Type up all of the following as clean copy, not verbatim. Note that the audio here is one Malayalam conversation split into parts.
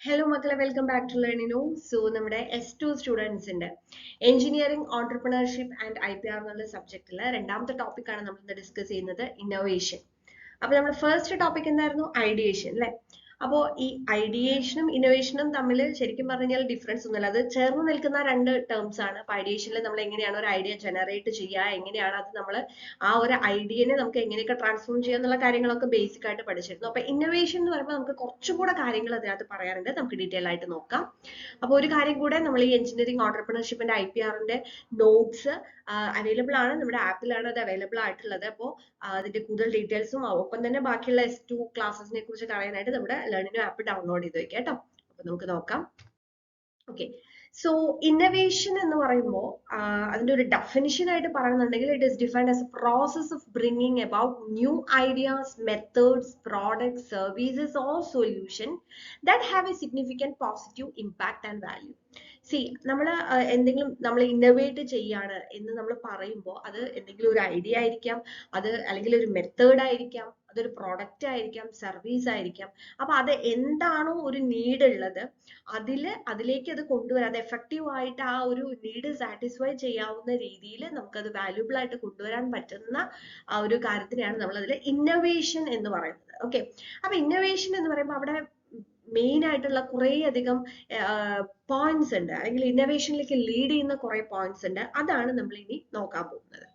Hello മക്കളെ, വെൽക്കം ബാക്ക് ടു ലേണിനോ. സോ നമ്മുടെ S2 സ്റ്റുഡൻസിന്റെ എഞ്ചിനീയറിംഗ് ഓൺടർപ്രണർഷിപ്പ് ആൻഡ് IPR എന്നുള്ള സബ്ജക്റ്റിലെ രണ്ടാമത്തെ ടോപ്പിക്കാണ് നമ്മൾ ഇന്ന് ഡിസ്കസ് ചെയ്യുന്നത്, ഇന്നോവേഷൻ. അപ്പൊ നമ്മുടെ ഫസ്റ്റ് ടോപ്പിക് എന്തായിരുന്നു? ഐഡിയേഷൻ അല്ലെ. അപ്പോൾ ഈ ഐഡിയേഷനും ഇന്നോവേഷനും തമ്മിൽ ശരിക്കും പറഞ്ഞാൽ ഡിഫറൻസ് ഒന്നുമില്ല, അത് ചേർന്ന് നിൽക്കുന്ന രണ്ട് ടേംസ് ആണ്. അപ്പൊ ഐഡിയേഷനിൽ നമ്മൾ എങ്ങനെയാണ് ഒരു ഐഡിയ ജനറേറ്റ് ചെയ്യുക, എങ്ങനെയാണ് അത് നമ്മൾ ആ ഒരു ഐഡിയനെ നമുക്ക് എങ്ങനെയൊക്കെ ട്രാൻസ്ഫോം ചെയ്യുക എന്നുള്ള കാര്യങ്ങളൊക്കെ ബേസിക് ആയിട്ട് പഠിച്ചിരുന്നു. അപ്പൊ ഇന്നോവേഷൻ എന്ന് പറയുമ്പോൾ നമുക്ക് കുറച്ചും കൂടെ കാര്യങ്ങൾ അതിനകത്ത് പറയാനുണ്ട്, നമുക്ക് ഡീറ്റെയിൽ ആയിട്ട് നോക്കാം. അപ്പോൾ ഒരു കാര്യം കൂടെ, നമ്മൾ ഈ എഞ്ചിനീയറിംഗ് ഓൺടർപ്രണർഷിപ്പിന്റെ IPRന്റെ നോട്ട്സ് അവൈലബിൾ ആണ്, നമ്മുടെ ആപ്പിലാണ് അത് അവൈലബിൾ ആയിട്ടുള്ളത്. അപ്പോൾ അതിന്റെ കൂടുതൽ ഡീറ്റെയിൽസും ഒപ്പം തന്നെ ബാക്കിയുള്ള S2 ക്ലാസ്സസിനെ കുറിച്ച് അറിയാനായിട്ട് നമ്മുടെ ലേണിനോ ആപ്പ് ഡൗൺലോഡ് ചെയ്ത് വെക്കാം കേട്ടോ. അപ്പൊ നമുക്ക് നോക്കാം. ഓക്കെ, സോ ഇന്നവേഷൻ എന്ന് പറയുമ്പോൾ അതിന്റെ ഒരു ഡെഫിനിഷൻ ആയിട്ട് പറയുന്നുണ്ടെങ്കിൽ it is defined as A process of bringing about new ideas, methods, products, services or solution that have A significant positive impact and value. C, നമ്മൾ എന്തെങ്കിലും നമ്മൾ ഇന്നോവേറ്റ് ചെയ്യാണ് എന്ന് നമ്മൾ പറയുമ്പോൾ അത് എന്തെങ്കിലും ഒരു ഐഡിയ ആയിരിക്കാം, അത് അല്ലെങ്കിൽ ഒരു മെത്തേഡ് ആയിരിക്കാം, അതൊരു പ്രോഡക്റ്റ് ആയിരിക്കാം, സർവീസ് ആയിരിക്കാം. അപ്പൊ അത് എന്താണോ ഒരു നീഡ് ഉള്ളത് അതിലേക്ക് അത് കൊണ്ടുവരാം, അത് എഫക്റ്റീവ് ആയിട്ട് ആ ഒരു നീഡ് സാറ്റിസ്ഫൈ ചെയ്യാവുന്ന രീതിയിൽ നമുക്കത് വാല്യൂബിൾ ആയിട്ട് കൊണ്ടുവരാൻ പറ്റുന്ന ആ ഒരു കാര്യത്തിനെയാണ് നമ്മൾ അതിൽ ഇന്നോവേഷൻ എന്ന് പറയുന്നത്. ഓക്കെ, അപ്പൊ ഇന്നോവേഷൻ എന്ന് പറയുമ്പോൾ അവിടെ മെയിൻ ആയിട്ടുള്ള കുറേ അധികം പോയിന്റ്സ് ഉണ്ട്, അല്ലെങ്കിൽ ഇന്നോവേഷനിലേക്ക് ലീഡ് ചെയ്യുന്ന കുറെ പോയിന്റ്സ് ഉണ്ട്. അതാണ് നമ്മൾ ഇനി നോക്കാൻ പോകുന്നത്.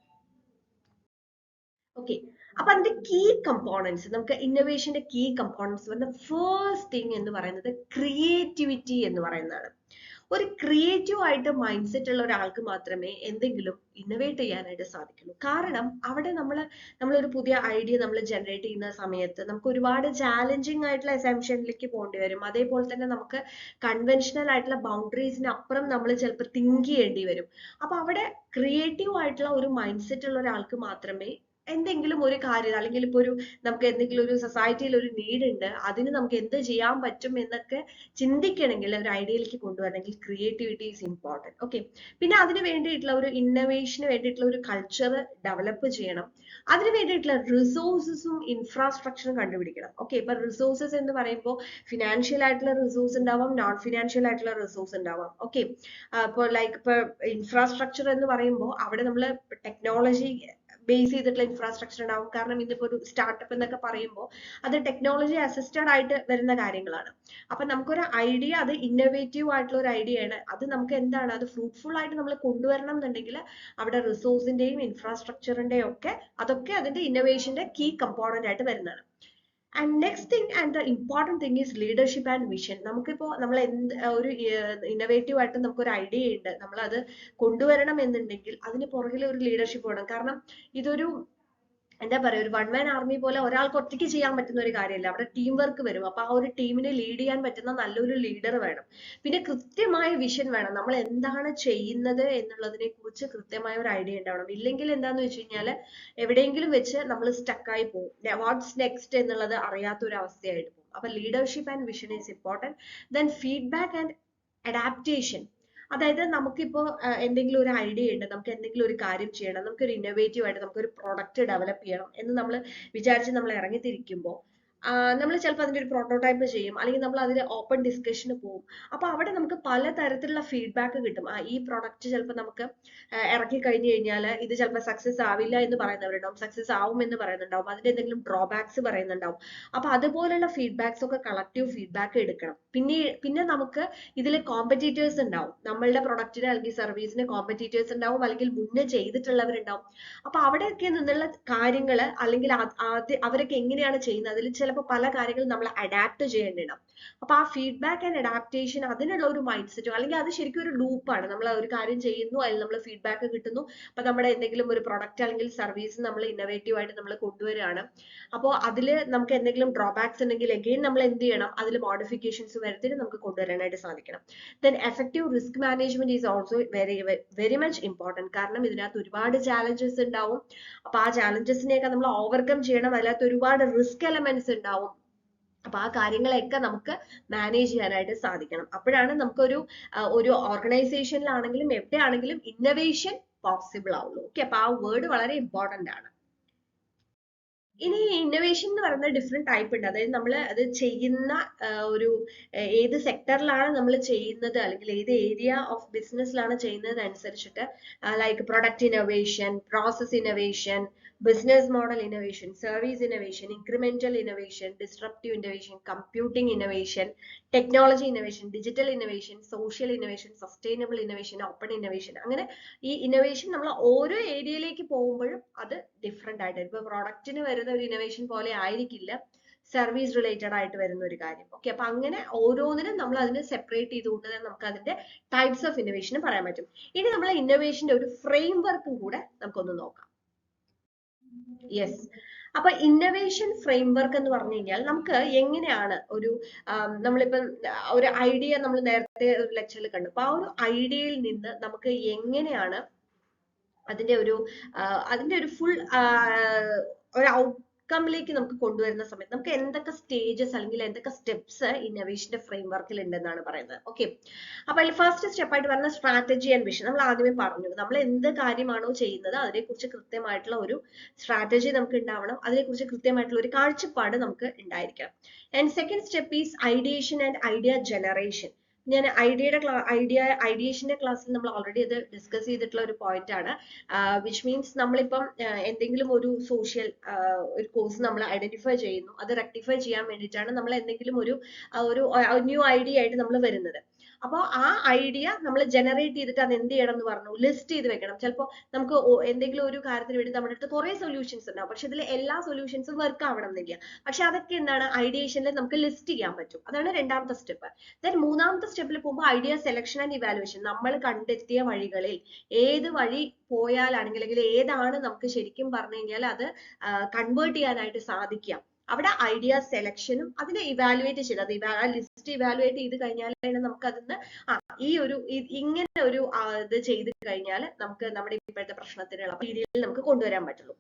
ഓക്കെ, അപ്പൊ അതിന്റെ കീ കമ്പോണൻസ്, നമുക്ക് ഇന്നോവേഷന്റെ കീ കമ്പോണൻസ് വരുന്ന ഫസ്റ്റ് തിങ് എന്ന് പറയുന്നത് ക്രിയേറ്റിവിറ്റി എന്ന് പറയുന്നതാണ്. ഒരു ക്രിയേറ്റീവ് ആയിട്ട് മൈൻഡ് സെറ്റ് ഉള്ള ഒരാൾക്ക് മാത്രമേ എന്തെങ്കിലും ഇന്നോവേറ്റ് ചെയ്യാനായിട്ട് സാധിക്കുള്ളൂ. കാരണം അവിടെ നമ്മളൊരു പുതിയ ഐഡിയ നമ്മൾ ജനറേറ്റ് ചെയ്യുന്ന സമയത്ത് നമുക്ക് ഒരുപാട് ചാലഞ്ചിങ് ആയിട്ടുള്ള അസംഷനിലേക്ക് പോകേണ്ടി വരും. അതേപോലെ തന്നെ നമുക്ക് കൺവെൻഷണൽ ആയിട്ടുള്ള ബൗണ്ടറീസിന് അപ്പുറം നമ്മൾ ചിലപ്പോൾ തിങ്ക് ചെയ്യേണ്ടി വരും. അപ്പൊ അവിടെ ക്രിയേറ്റീവ് ആയിട്ടുള്ള ഒരു മൈൻഡ് സെറ്റ് ഉള്ള ഒരാൾക്ക് മാത്രമേ എന്തെങ്കിലും ഒരു കാര്യം, അല്ലെങ്കിൽ ഇപ്പൊ നമുക്ക് എന്തെങ്കിലും ഒരു സൊസൈറ്റിയിൽ ഒരു നീഡ് ഉണ്ട്, അതിന് നമുക്ക് എന്ത് ചെയ്യാൻ പറ്റും എന്നൊക്കെ ചിന്തിക്കണമെങ്കിൽ, ഒരു ഐഡിയയിലേക്ക് കൊണ്ടുവരണമെങ്കിൽ ക്രിയേറ്റിവിറ്റി ഈസ് ഇമ്പോർട്ടൻറ്റ്. ഓക്കെ, പിന്നെ അതിന് വേണ്ടിയിട്ടുള്ള ഒരു ഇന്നോവേഷന് വേണ്ടിയിട്ടുള്ള ഒരു കൾച്ചർ ഡെവലപ്പ് ചെയ്യണം. അതിന് വേണ്ടിയിട്ടുള്ള റിസോഴ്സസും ഇൻഫ്രാസ്ട്രക്ചറും കണ്ടുപിടിക്കണം. ഓക്കെ, ഇപ്പൊ റിസോഴ്സസ് എന്ന് പറയുമ്പോൾ ഫിനാൻഷ്യൽ ആയിട്ടുള്ള റിസോഴ്സ് ഉണ്ടാവാം, നോൺ ഫിനാൻഷ്യൽ ആയിട്ടുള്ള റിസോഴ്സ് ഉണ്ടാവാം. ഓക്കെ, ഇപ്പോൾ ഇപ്പൊ ഇൻഫ്രാസ്ട്രക്ചർ എന്ന് പറയുമ്പോൾ അവിടെ നമ്മൾ ടെക്നോളജി ബേസ് ചെയ്തിട്ടുള്ള ഇൻഫ്രാസ്ട്രക്ചർ ഉണ്ടാവും. കാരണം ഇന്നിപ്പോ ഒരു സ്റ്റാർട്ടപ്പ് എന്നൊക്കെ പറയുമ്പോൾ അത് ടെക്നോളജി അസിസ്റ്റഡ് ആയിട്ട് വരുന്ന കാര്യങ്ങളാണ്. അപ്പൊ നമുക്കൊരു ഐഡിയ, അത് ഇന്നോവേറ്റീവ് ആയിട്ടുള്ള ഒരു ഐഡിയ ആണ്, അത് നമുക്ക് എന്താണ്, അത് ഫ്രൂട്ട്ഫുൾ ആയിട്ട് നമ്മൾ കൊണ്ടുവരണം എന്നുണ്ടെങ്കിൽ അവിടെ റിസോഴ്സിന്റെയും ഇൻഫ്രാസ്ട്രക്ചറിന്റെയും അതൊക്കെ അതിന്റെ ഇന്നോവേഷന്റെ കീ കമ്പോണന്റ് ആയിട്ട് വരുന്നതാണ്. And next thing and the important thing is leadership and vision. നമുക്കിപ്പോ നമ്മൾ ഒരു ഇന്നോവേറ്റീവ് ആയിട്ട് നമുക്കൊരു ഐഡിയ ഉണ്ട്, നമ്മൾ അത് കൊണ്ടുവരണം എന്നുണ്ടെങ്കിൽ അതിന് പുറകിൽ ഒരു ലീഡർഷിപ്പ് വേണം. കാരണം ഇതൊരു എന്താ പറയാ, ഒരു വൺ മാൻ ആർമി പോലെ ഒരാൾക്ക് ഒറ്റയ്ക്ക് ചെയ്യാൻ പറ്റുന്ന ഒരു കാര്യമല്ല, അവിടെ ടീം വർക്ക് വരും. അപ്പൊ ആ ഒരു ടീമിനെ ലീഡ് ചെയ്യാൻ പറ്റുന്ന നല്ലൊരു ലീഡർ വേണം. പിന്നെ കൃത്യമായ വിഷൻ വേണം, നമ്മൾ എന്താണ് ചെയ്യുന്നത് എന്നുള്ളതിനെ കുറിച്ച് കൃത്യമായ ഒരു ഐഡിയ ഉണ്ടാവണം. ഇല്ലെങ്കിൽ എന്താന്ന് വെച്ച് കഴിഞ്ഞാൽ എവിടെയെങ്കിലും വെച്ച് നമ്മൾ സ്റ്റക്കായി പോകും, വാട്ട്സ് നെക്സ്റ്റ് എന്നുള്ളത് അറിയാത്ത ഒരു അവസ്ഥയായിട്ട് പോകും. അപ്പൊ leadership and vision is important. Then feedback and adaptation. അതായത് നമുക്കിപ്പോ എന്തെങ്കിലും ഒരു ഐഡിയ ഉണ്ട്, നമുക്ക് എന്തെങ്കിലും ഒരു കാര്യം ചെയ്യണം, നമുക്കൊരു ഇന്നോവേറ്റീവ് ആയിട്ട് നമുക്കൊരു പ്രൊഡക്റ്റ് ഡെവലപ്പ് ചെയ്യണം എന്ന് നമ്മൾ വിചാരിച്ച് നമ്മൾ ഇറങ്ങിത്തിരിക്കുമ്പോൾ നമ്മൾ ചിലപ്പോൾ അതിന്റെ ഒരു പ്രോട്ടോടൈപ്പ് ചെയ്യും, അല്ലെങ്കിൽ നമ്മൾ അതിൽ ഓപ്പൺ ഡിസ്കഷന് പോകും. അപ്പൊ അവിടെ നമുക്ക് പലതരത്തിലുള്ള ഫീഡ്ബാക്ക് കിട്ടും. ഈ പ്രൊഡക്റ്റ് ചിലപ്പോൾ നമുക്ക് ഇറക്കി കഴിഞ്ഞു കഴിഞ്ഞാൽ ഇത് ചിലപ്പോൾ സക്സസ് ആവില്ല എന്ന് പറയുന്നവരുണ്ടാവും, സക്സസ് ആവും എന്ന് പറയുന്നുണ്ടാവും, അതിന്റെ എന്തെങ്കിലും ഡ്രോബാക്സ് പറയുന്നുണ്ടാവും. അപ്പൊ അതുപോലുള്ള ഫീഡ്ബാക്സ് ഒക്കെ കളക്റ്റീവ് ഫീഡ്ബാക്ക് എടുക്കണം. പിന്നെ നമുക്ക് ഇതിൽ കോമ്പറ്റീറ്റേഴ്സ് ഉണ്ടാവും, നമ്മളുടെ പ്രൊഡക്റ്റിന് അല്ലെങ്കിൽ സർവീസിന് കോമ്പറ്റീറ്റേഴ്സ് ഉണ്ടാവും, അല്ലെങ്കിൽ മുന്നേ ചെയ്തിട്ടുള്ളവരുണ്ടാവും. അപ്പൊ അവിടെയൊക്കെ നിന്നുള്ള കാര്യങ്ങൾ, അല്ലെങ്കിൽ അവരൊക്കെ എങ്ങനെയാണ് ചെയ്യുന്നത്, അതിൽ ചിലപ്പോൾ പല കാര്യങ്ങളും നമ്മൾ അഡാപ്റ്റ് ചെയ്യേണ്ടിണ്ടാവും. അപ്പൊ ആ ഫീഡ്ബാക്ക് ആൻഡ് അഡാപ്റ്റേഷൻ, അതിനുള്ള ഒരു മൈൻഡ് സെറ്റോ, അല്ലെങ്കിൽ അത് ശരിക്കും ഒരു ലൂപ്പാണ്. നമ്മൾ ഒരു കാര്യം ചെയ്യുന്നു, അതിൽ നമ്മൾ ഫീഡ്ബാക്ക് കിട്ടുന്നു, അപ്പൊ നമ്മുടെ എന്തെങ്കിലും ഒരു പ്രൊഡക്റ്റ് അല്ലെങ്കിൽ സർവീസ് നമ്മൾ ഇന്നോവേറ്റീവ് ആയിട്ട് നമ്മൾ കൊണ്ടുവരികയാണ്. അപ്പോൾ അതിൽ നമുക്ക് എന്തെങ്കിലും ഡ്രോബാക്സ് ഉണ്ടെങ്കിൽ എഗെയിൻ നമ്മൾ എന്ത് ചെയ്യണം, അതിൽ മോഡിഫിക്കേഷൻസ് വരുത്തി നമുക്ക് കൊണ്ടുവരാനായിട്ട് സാധിക്കണം. Then effective risk management is also very much important. കാരണം ഇതിനകത്ത് ഒരുപാട് ചാലഞ്ചസ് ഉണ്ടാവും. അപ്പൊ ആ ചാലഞ്ചസിനെയൊക്കെ നമ്മൾ ഓവർകം ചെയ്യണം, അതിനകത്ത് ഒരുപാട് റിസ്ക് എലമെന്റ്സ് ഉണ്ടാവും. അപ്പൊ ആ കാര്യങ്ങളെയൊക്കെ നമുക്ക് മാനേജ് ചെയ്യാനായിട്ട് സാധിക്കണം. അപ്പോഴാണ് ഒരു ഓർഗനൈസേഷനിലാണെങ്കിലും എവിടെയാണെങ്കിലും ഇന്നോവേഷൻ പോസിബിൾ ആവുള്ളൂ. ഓക്കെ, അപ്പൊ ആ വേർഡ് വളരെ ഇമ്പോർട്ടന്റ് ആണ്. ഇനി ഇന്നോവേഷൻ എന്ന് പറയുന്ന ഡിഫറെന്റ് ടൈപ്പ് ഉണ്ട്. അതായത് നമ്മൾ അത് ചെയ്യുന്ന ഒരു ഏത് സെക്ടറിലാണ് നമ്മൾ ചെയ്യുന്നത് അല്ലെങ്കിൽ ഏത് ഏരിയ ഓഫ് ബിസിനസ്സിലാണ് ചെയ്യുന്നത് അനുസരിച്ചിട്ട് like product innovation, process innovation, business model innovation, service innovation, incremental innovation, disruptive innovation, computing innovation, technology innovation, digital innovation, social innovation, sustainable innovation, open innovation. അങ്ങനെ ഈ ഇന്നോവേഷൻ നമ്മൾ ഓരോ ഏരിയയിലേക്ക് പോകുമ്പോഴും അത് ഡിഫറെന്റ് ആയിട്ട്, ഇപ്പൊ പ്രോഡക്റ്റിന് വരുന്ന ഒരു ഇന്നോവേഷൻ പോലെ ആയിരിക്കില്ല സർവീസ് റിലേറ്റഡ് ആയിട്ട് വരുന്ന ഒരു കാര്യം. ഓക്കെ, അപ്പൊ അങ്ങനെ ഓരോന്നിനും നമ്മൾ അതിനെ സെപ്പറേറ്റ് ചെയ്തുകൊണ്ട് തന്നെ നമുക്ക് അതിന്റെ ടൈപ്സ് ഓഫ് ഇന്നോവേഷൻ പറയാൻ പറ്റും. ഇനി നമ്മൾ ഇന്നോവേഷന്റെ ഒരു ഫ്രെയിം വർക്കും കൂടെ നമുക്കൊന്ന് നോക്കാം. യെസ്, അപ്പൊ ഇന്നോവേഷൻ ഫ്രെയിംവർക്ക് എന്ന് പറഞ്ഞു കഴിഞ്ഞാൽ നമുക്ക് എങ്ങനെയാണ് ഒരു നമ്മളിപ്പം ഒരു ഐഡിയ നമ്മൾ നേരത്തെ ഒരു ലെക്ചറിൽ കണ്ടു. അപ്പൊ ആ ഒരു ഐഡിയയിൽ നിന്ന് നമുക്ക് എങ്ങനെയാണ് അതിന്റെ ഒരു ഫുൾ ഒരു ഔട്ട്കമ്മിലേക്ക് നമുക്ക് കൊണ്ടുവരുന്ന സമയത്ത് നമുക്ക് എന്തൊക്കെ സ്റ്റേജസ് അല്ലെങ്കിൽ എന്തൊക്കെ സ്റ്റെപ്സ് ഇന്നോവേഷന്റെ ഫ്രെയിംവർക്കിൽ ഉണ്ടെന്നാണ് പറയുന്നത്. ഓക്കെ, അപ്പൊ അതിൽ ഫസ്റ്റ് സ്റ്റെപ്പ് ആയിട്ട് വരുന്ന സ്ട്രാറ്റജി ആൻഡ് വിഷൻ. നമ്മൾ ആദ്യമേ പറഞ്ഞു, നമ്മൾ എന്ത് കാര്യമാണോ ചെയ്യുന്നത് അതിനെക്കുറിച്ച് കൃത്യമായിട്ടുള്ള ഒരു സ്ട്രാറ്റജി നമുക്ക് ഉണ്ടാവണം, അതിനെക്കുറിച്ച് കൃത്യമായിട്ടുള്ള ഒരു കാഴ്ചപ്പാട് നമുക്ക് ഉണ്ടായിരിക്കണം. And second step is ideation and idea generation. ഞാൻ ഐഡിയേഷന്റെ ക്ലാസ്സിൽ നമ്മൾ ഓൾറെഡി അത് ഡിസ്കസ് ചെയ്തിട്ടുള്ള ഒരു പോയിന്റ് ആണ്. വിച്ച് മീൻസ് നമ്മളിപ്പം എന്തെങ്കിലും ഒരു സോഷ്യൽ ഒരു കോഴ്സ് നമ്മൾ ഐഡന്റിഫൈ ചെയ്യുന്നു, അത് റെക്ടിഫൈ ചെയ്യാൻ വേണ്ടിയിട്ടാണ് നമ്മൾ എന്തെങ്കിലും ഒരു ന്യൂ ഐഡിയ ആയിട്ട് നമ്മൾ വരുന്നത്. അപ്പോൾ ആ ഐഡിയ നമ്മൾ ജനറേറ്റ് ചെയ്തിട്ട് അത് എന്ത് ചെയ്യണം എന്ന് പറഞ്ഞു, ലിസ്റ്റ് ചെയ്ത് വെക്കണം. ചിലപ്പോൾ നമുക്ക് എന്തെങ്കിലും ഒരു കാര്യത്തിന് വേണ്ടി നമ്മുടെ അടുത്ത് കുറെ സൊല്യൂഷൻസ് ഉണ്ടാവും, പക്ഷെ ഇതിൽ എല്ലാ സൊല്യൂഷൻസും വർക്ക് ആവണം എന്നില്ല. പക്ഷെ അതൊക്കെ എന്താണ് ഐഡിയേഷനിൽ നമുക്ക് ലിസ്റ്റ് ചെയ്യാൻ പറ്റും. അതാണ് രണ്ടാമത്തെ സ്റ്റെപ്പ്. ദെൻ മൂന്നാമത്തെ സ്റ്റെപ്പിൽ പോകുമ്പോൾ ഐഡിയ സെലക്ഷൻ ആൻഡ് ഇവാലുവേഷൻ. നമ്മൾ കണ്ടെത്തിയ വഴികളിൽ ഏത് വഴി പോയാലാണെങ്കിൽ അല്ലെങ്കിൽ ഏതാണ് നമുക്ക് ശരിക്കും പറഞ്ഞു കഴിഞ്ഞാൽ അത് കൺവേർട്ട് ചെയ്യാനായിട്ട് സാധിക്കുക, അവിടെ ഐഡിയ സെലക്ഷനും അതിനെ ഇവാലുവേറ്റ് ചെയ്ത് അത് ലിസ്റ്റ് ഇവാലുവേറ്റ് ചെയ്ത് കഴിഞ്ഞാലാണ് നമുക്ക് അതിന് ഇങ്ങനെ ഒരു ഇത് ചെയ്ത് കഴിഞ്ഞാൽ നമുക്ക് നമ്മുടെ ഇപ്പോഴത്തെ പ്രശ്നത്തിനുള്ള രീതിയിൽ നമുക്ക് കൊണ്ടുവരാൻ പറ്റുള്ളൂ.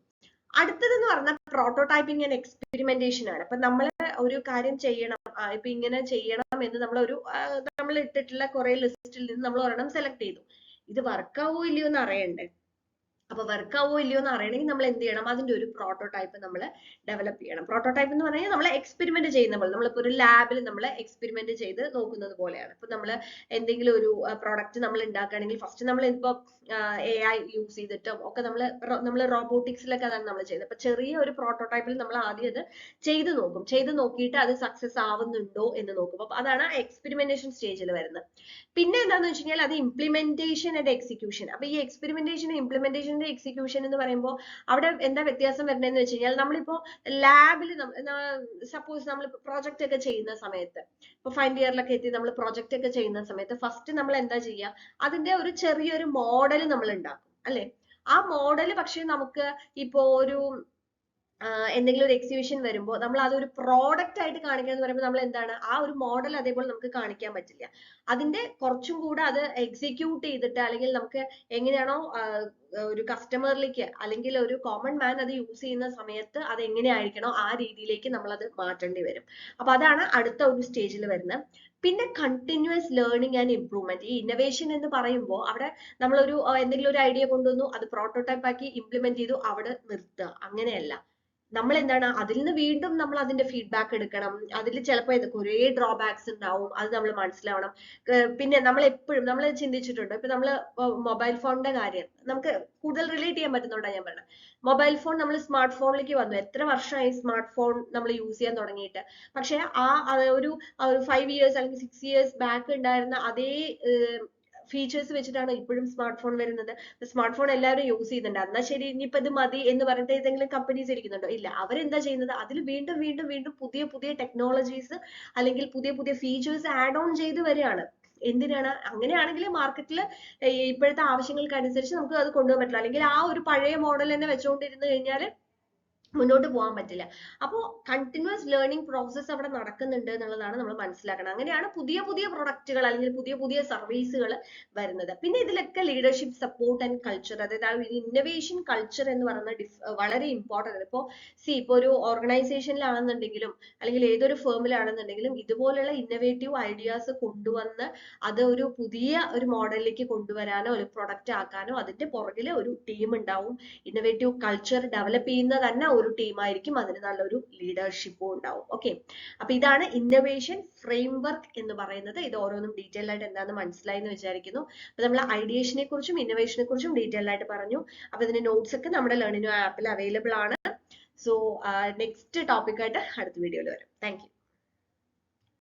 അടുത്തതെന്ന് പറഞ്ഞാൽ പ്രോട്ടോടൈപ്പിംഗ് ആൻഡ് എക്സ്പെരിമെന്റേഷൻ ആണ്. അപ്പൊ നമ്മൾ ഒരു കാര്യം ചെയ്യണം, ഇപ്പൊ ഇങ്ങനെ ചെയ്യണം എന്ന് നമ്മൾ ഇട്ടിട്ടുള്ള കുറെ ലിസ്റ്റിൽ നിന്ന് നമ്മൾ ഒരെണ്ണം സെലക്ട് ചെയ്തു. ഇത് വർക്കാവോ ഇല്ലയോ എന്ന് അറിയണ്ടേ? അപ്പൊ വർക്ക് ആവോ ഇല്ലയോ എന്ന് അറിയണമെങ്കിൽ നമ്മൾ എന്ത് ചെയ്യണം, അതിന്റെ ഒരു പ്രോട്ടോടൈപ്പ് നമ്മൾ ഡെവലപ്പ് ചെയ്യണം. പ്രോട്ടോടൈപ്പ് എന്ന് പറഞ്ഞാൽ നമ്മൾ എക്സ്പെരിമെന്റ് ചെയ്യുന്ന പോലെ, നമ്മളിപ്പോ ഒരു ലാബിൽ നമ്മൾ എക്സ്പെരിമെന്റ് ചെയ്ത് നോക്കുന്നത് പോലെയാണ്. ഇപ്പൊ നമ്മൾ എന്തെങ്കിലും ഒരു പ്രോഡക്റ്റ് നമ്മൾ ഉണ്ടാക്കുകയാണെങ്കിൽ ഫസ്റ്റ് നമ്മൾ ഇപ്പൊ AI യൂസ് ചെയ്തിട്ടും ഒക്കെ നമ്മൾ റോബോട്ടിക്സിലൊക്കെ അതാണ് നമ്മൾ ചെയ്യുന്നത്. അപ്പൊ ചെറിയ ഒരു പ്രോട്ടോടൈപ്പിൽ നമ്മൾ ആദ്യം അത് ചെയ്ത് നോക്കും, ചെയ്ത് നോക്കിയിട്ട് അത് സക്സസ് ആവുന്നുണ്ടോ എന്ന് നോക്കും. അപ്പൊ അതാണ് എക്സ്പെരിമെന്റേഷൻ സ്റ്റേജിൽ വരുന്നത്. പിന്നെ എന്താന്ന് വെച്ച് കഴിഞ്ഞാൽ അത് ഇംപ്ലിമെന്റേഷൻ ആൻഡ് എക്സിക്യൂഷൻ. അപ്പൊ ഈ എക്സ്പെരിമെന്റേഷൻ ഇംപ്ലിമെന്റേഷൻ എക്സിക്യൂഷൻ എന്ന് പറയുമ്പോൾ അവിടെ എന്താ വ്യത്യാസം വരുന്നതെന്ന് വെച്ച് കഴിഞ്ഞാൽ നമ്മളിപ്പോ ലാബിൽ സപ്പോസ് നമ്മൾ പ്രോജക്റ്റ് ഒക്കെ ചെയ്യുന്ന സമയത്ത്, ഇപ്പൊ ഫൈനൽ ഇയറിലൊക്കെ എത്തി നമ്മൾ പ്രോജക്റ്റ് ഒക്കെ ചെയ്യുന്ന സമയത്ത് ഫസ്റ്റ് നമ്മൾ എന്താ ചെയ്യുക, അതിന്റെ ഒരു ചെറിയൊരു മോഡൽ നമ്മൾ ഉണ്ടാക്കും അല്ലെ. ആ മോഡൽ പക്ഷെ നമുക്ക് ഇപ്പോ ഒരു എന്തെങ്കിലും ഒരു എക്സിബിഷൻ വരുമ്പോൾ നമ്മൾ അതൊരു പ്രോഡക്റ്റ് ആയിട്ട് കാണിക്കുക എന്ന് പറയുമ്പോൾ നമ്മൾ എന്താണ്, ആ ഒരു മോഡൽ അതേപോലെ നമുക്ക് കാണിക്കാൻ പറ്റില്ല. അതിന്റെ കുറച്ചും കൂടെ അത് എക്സിക്യൂട്ട് ചെയ്തിട്ട് അല്ലെങ്കിൽ നമുക്ക് എങ്ങനെയാണോ ഒരു കസ്റ്റമറിലേക്ക് അല്ലെങ്കിൽ ഒരു കോമൺ മാൻ അത് യൂസ് ചെയ്യുന്ന സമയത്ത് അത് എങ്ങനെയായിരിക്കണോ ആ രീതിയിലേക്ക് നമ്മൾ അത് മാറ്റേണ്ടി വരും. അപ്പൊ അതാണ് അടുത്ത ഒരു സ്റ്റേജിൽ വരുന്നത്. പിന്നെ കണ്ടിന്യൂസ് ലേണിംഗ് ആൻഡ് ഇംപ്രൂവ്മെന്റ്. ഈ ഇന്നോവേഷൻ എന്ന് പറയുമ്പോൾ അവിടെ നമ്മളൊരു എന്തെങ്കിലും ഒരു ഐഡിയ കൊണ്ടുവന്നു, അത് പ്രോട്ടോടൈപ്പ് ആക്കി ഇംപ്ലിമെന്റ് ചെയ്തു, അവിടെ നിർത്തുക, അങ്ങനെയല്ല. നമ്മൾ എന്താണ് അതിൽ നിന്ന് വീണ്ടും നമ്മൾ അതിന്റെ ഫീഡ്ബാക്ക് എടുക്കണം. അതിൽ ചിലപ്പോൾ കുറേ ഡ്രോബാക്സ് ഉണ്ടാവും, അത് നമ്മൾ മനസ്സിലാവണം. പിന്നെ നമ്മൾ എപ്പോഴും നമ്മൾ ചിന്തിച്ചിട്ടുണ്ട്, ഇപ്പൊ നമ്മൾ മൊബൈൽ ഫോണിന്റെ കാര്യം നമുക്ക് കൂടുതൽ റിലേറ്റ് ചെയ്യാൻ പറ്റുന്നുണ്ടാണ് ഞാൻ പറഞ്ഞത്. മൊബൈൽ ഫോൺ നമ്മൾ സ്മാർട്ട് ഫോണിലേക്ക് വന്നു, എത്ര വർഷമായി സ്മാർട്ട് ഫോൺ നമ്മൾ യൂസ് ചെയ്യാൻ തുടങ്ങിയിട്ട്. പക്ഷെ ഒരു 5 years അല്ലെങ്കിൽ 6 years ബാക്ക് ഉണ്ടായിരുന്ന അതേ ഫീച്ചേഴ്സ് വെച്ചിട്ടാണ് ഇപ്പോഴും സ്മാർട്ട് ഫോൺ വരുന്നത്. സ്മാർട്ട് ഫോൺ എല്ലാവരും യൂസ് ചെയ്യുന്നുണ്ട്. എന്നാൽ ശരി, ഇനിയിപ്പോ ഇത് മതി എന്ന് പറഞ്ഞിട്ട് ഏതെങ്കിലും കമ്പനീസ് ഇരിക്കുന്നുണ്ടോ? ഇല്ല. അവരെന്താ ചെയ്യുന്നത്, അതിൽ വീണ്ടും വീണ്ടും വീണ്ടും പുതിയ പുതിയ ടെക്നോളജീസ് അല്ലെങ്കിൽ പുതിയ പുതിയ ഫീച്ചേഴ്സ് ആഡ് ഓൺ ചെയ്ത് വരികയാണ്. എന്തിനാണ്? അങ്ങനെയാണെങ്കിൽ മാർക്കറ്റിൽ ഇപ്പോഴത്തെ ആവശ്യങ്ങൾക്ക് അനുസരിച്ച് നമുക്ക് അത് കൊണ്ടുപോകാൻ പറ്റില്ല. അല്ലെങ്കിൽ ആ ഒരു പഴയ മോഡൽ തന്നെ വെച്ചുകൊണ്ടിരുന്നു കഴിഞ്ഞാൽ മുന്നോട്ട് പോകാൻ പറ്റില്ല. അപ്പോൾ കണ്ടിന്യൂസ് ലേണിംഗ് പ്രോസസ്സ് അവിടെ നടക്കുന്നുണ്ട് എന്നുള്ളതാണ് നമ്മൾ മനസ്സിലാക്കണം. അങ്ങനെയാണ് പുതിയ പുതിയ പ്രൊഡക്റ്റുകൾ അല്ലെങ്കിൽ പുതിയ പുതിയ സർവീസുകൾ വരുന്നത്. പിന്നെ ഇതിലൊക്കെ ലീഡർഷിപ്പ് സപ്പോർട്ട് ആൻഡ് കൾച്ചർ, അതായത് ഇന്നോവേഷൻ കൾച്ചർ എന്ന് പറയുന്നത് വളരെ ഇമ്പോർട്ടൻ്റ് ആണ്. ഇപ്പോൾ ഒരു ഓർഗനൈസേഷനിലാണെന്നുണ്ടെങ്കിലും അല്ലെങ്കിൽ ഏതൊരു ഫേമിലാണെന്നുണ്ടെങ്കിലും ഇതുപോലുള്ള ഇന്നോവേറ്റീവ് ഐഡിയാസ് കൊണ്ടുവന്ന് അത് ഒരു പുതിയ ഒരു മോഡലിലേക്ക് കൊണ്ടുവരാനോ ഒരു പ്രൊഡക്റ്റ് ആക്കാനോ അതിന്റെ പുറകിൽ ഒരു ടീം ഉണ്ടാവും. ഇന്നോവേറ്റീവ് കൾച്ചർ ഡെവലപ്പ് ചെയ്യുന്ന തന്നെ ഒരു ടീമായിരിക്കും, അതിന് നല്ലൊരു ലീഡർഷിപ്പും ഉണ്ടാവും. ഓക്കെ, അപ്പൊ ഇതാണ് ഇന്നോവേഷൻ ഫ്രെയിംവർക്ക് എന്ന് പറയുന്നത്. ഇത് ഓരോന്നും ഡീറ്റെയിൽ ആയിട്ട് എന്താണെന്ന് മനസ്സിലായി എന്ന് വിചാരിക്കുന്നു. അപ്പൊ നമ്മൾ ഐഡിയേഷനെ കുറിച്ചും ഇന്നോവേഷനെ കുറിച്ചും ഡീറ്റെയിൽ ആയിട്ട് പറഞ്ഞു. അപ്പൊ ഇതിന്റെ നോട്ട്സ് ഒക്കെ നമ്മുടെ ലേണിംഗ് ആപ്പിൽ അവൈലബിൾ ആണ്. സോ നെക്സ്റ്റ് ടോപ്പിക് ആയിട്ട് അടുത്ത വീഡിയോയിൽ വരും. Thank you.